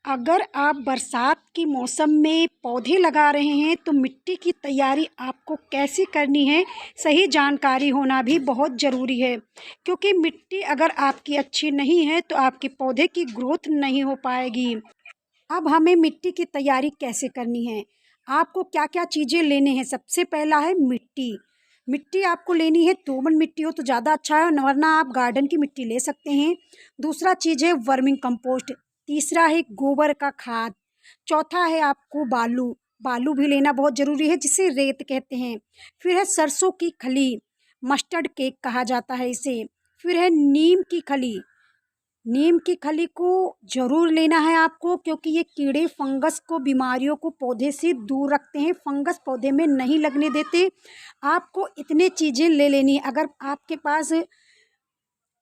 अगर आप बरसात के मौसम में पौधे लगा रहे हैं तो मिट्टी की तैयारी आपको कैसे करनी है, सही जानकारी होना भी बहुत ज़रूरी है। क्योंकि मिट्टी अगर आपकी अच्छी नहीं है तो आपके पौधे की ग्रोथ नहीं हो पाएगी। अब हमें मिट्टी की तैयारी कैसे करनी है, आपको क्या क्या चीज़ें लेने हैं। सबसे पहला है मिट्टी। मिट्टी आपको लेनी है, दोमट मिट्टी हो तो ज़्यादा अच्छा है, वरना आप गार्डन की मिट्टी ले सकते हैं। दूसरा चीज़ है वर्मिंग कंपोस्ट। तीसरा है गोबर का खाद। चौथा है आपको बालू। बालू भी लेना बहुत ज़रूरी है, जिसे रेत कहते हैं। फिर है सरसों की खली, मस्टर्ड केक कहा जाता है इसे। फिर है नीम की खली। नीम की खली को ज़रूर लेना है आपको, क्योंकि ये कीड़े फंगस को, बीमारियों को पौधे से दूर रखते हैं, फंगस पौधे में नहीं लगने देते। आपको इतने चीज़ें ले लेनी है। अगर आपके पास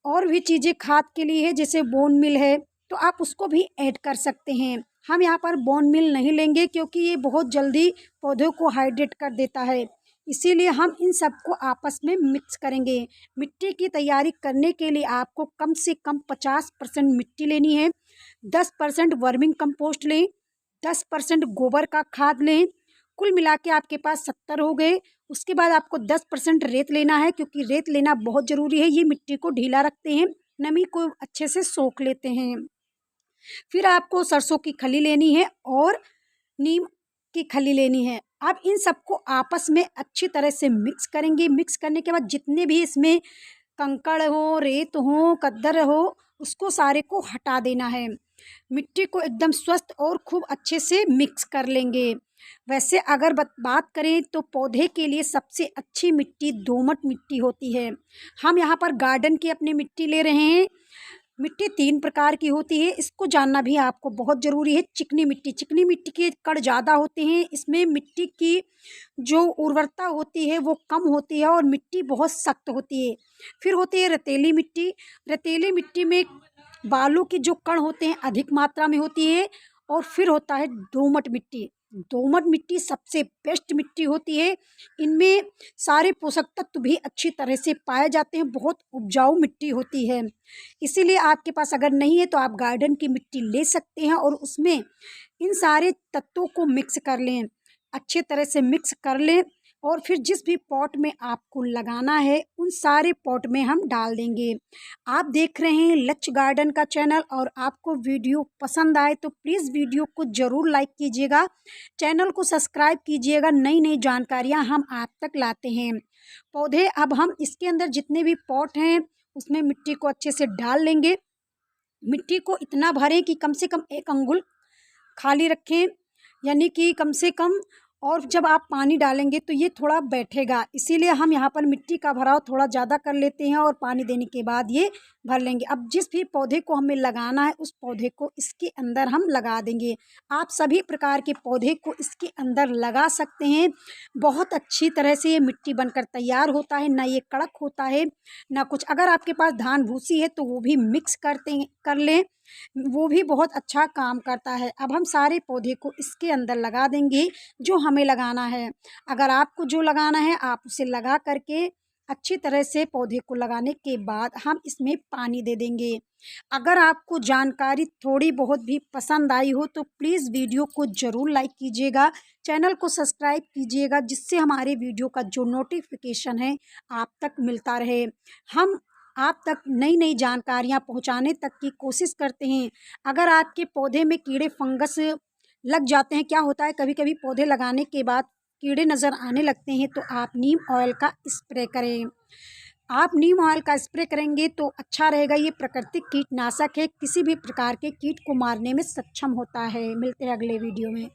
और भी चीज़ें खाद के लिए है, जैसे बोन मिल है, तो आप उसको भी ऐड कर सकते हैं। हम यहाँ पर बोन मिल नहीं लेंगे, क्योंकि ये बहुत जल्दी पौधों को हाइड्रेट कर देता है। इसीलिए हम इन सबको आपस में मिक्स करेंगे। मिट्टी की तैयारी करने के लिए आपको कम से कम 50% मिट्टी लेनी है, 10% वर्मिंग कंपोस्ट लें, 10% गोबर का खाद लें। कुल मिला के आपके पास 70 हो गए। उसके बाद आपको 10% रेत लेना है, क्योंकि रेत लेना बहुत ज़रूरी है। ये मिट्टी को ढीला रखते हैं, नमी को अच्छे से सोख लेते हैं। फिर आपको सरसों की खली लेनी है और नीम की खली लेनी है। आप इन सबको आपस में अच्छी तरह से मिक्स करेंगे। मिक्स करने के बाद जितने भी इसमें कंकड़ हो, रेत हो, कद्दर हो, उसको सारे को हटा देना है। मिट्टी को एकदम स्वस्थ और खूब अच्छे से मिक्स कर लेंगे। वैसे अगर बात करें तो पौधे के लिए सबसे अच्छी मिट्टी दोमट मिट्टी होती है। हम यहाँ पर गार्डन की अपनी मिट्टी ले रहे हैं। मिट्टी 3 प्रकार की होती है, इसको जानना भी आपको बहुत ज़रूरी है। चिकनी मिट्टी के कण ज़्यादा होते हैं, इसमें मिट्टी की जो उर्वरता होती है वो कम होती है और मिट्टी बहुत सख्त होती है। फिर होती है रेतीली मिट्टी। रेतीली मिट्टी में बालू के जो कण होते हैं अधिक मात्रा में होती है। और फिर होता है दोमट मिट्टी। दोमट मिट्टी सबसे बेस्ट मिट्टी होती है, इनमें सारे पोषक तत्व भी अच्छी तरह से पाए जाते हैं, बहुत उपजाऊ मिट्टी होती है। इसीलिए आपके पास अगर नहीं है तो आप गार्डन की मिट्टी ले सकते हैं और उसमें इन सारे तत्वों को मिक्स कर लें, अच्छे तरह से मिक्स कर लें। और फिर जिस भी पॉट में आपको लगाना है उन सारे पॉट में हम डाल देंगे। आप देख रहे हैं लक्ष्य गार्डन का चैनल, और आपको वीडियो पसंद आए तो प्लीज़ वीडियो को ज़रूर लाइक कीजिएगा, चैनल को सब्सक्राइब कीजिएगा। नई नई जानकारियाँ हम आप तक लाते हैं। पौधे अब हम इसके अंदर जितने भी पॉट हैं उसमें मिट्टी को अच्छे से डाल लेंगे। मिट्टी को इतना भरें कि कम से कम 1 अंगुल खाली रखें, यानी कि कम से कम। और जब आप पानी डालेंगे तो ये थोड़ा बैठेगा, इसीलिए हम यहाँ पर मिट्टी का भराव थोड़ा ज़्यादा कर लेते हैं और पानी देने के बाद ये भर लेंगे। अब जिस भी पौधे को हमें लगाना है उस पौधे को इसके अंदर हम लगा देंगे। आप सभी प्रकार के पौधे को इसके अंदर लगा सकते हैं। बहुत अच्छी तरह से ये मिट्टी बनकर तैयार होता है, ना ये कड़क होता है ना कुछ। अगर आपके पास धान भूसी है तो वो भी मिक्स कर लें, वो भी बहुत अच्छा काम करता है। अब हम सारे पौधे को इसके अंदर लगा देंगे जो हमें लगाना है। अगर आपको जो लगाना है आप उसे लगा करके अच्छी तरह से पौधे को लगाने के बाद हम इसमें पानी दे देंगे। अगर आपको जानकारी थोड़ी बहुत भी पसंद आई हो तो प्लीज़ वीडियो को ज़रूर लाइक कीजिएगा, चैनल को सब्सक्राइब कीजिएगा, जिससे हमारे वीडियो का जो नोटिफिकेशन है आप तक मिलता रहे। हम आप तक नई नई जानकारियाँ पहुँचाने तक की कोशिश करते हैं। अगर आपके पौधे में कीड़े फंगस लग जाते हैं, क्या होता है कभी कभी पौधे लगाने के बाद कीड़े नज़र आने लगते हैं, तो आप नीम ऑयल का स्प्रे करें। आप नीम ऑयल का स्प्रे करेंगे तो अच्छा रहेगा। ये प्राकृतिक कीटनाशक है, किसी भी प्रकार के कीट को मारने में सक्षम होता है। मिलते हैं अगले वीडियो में।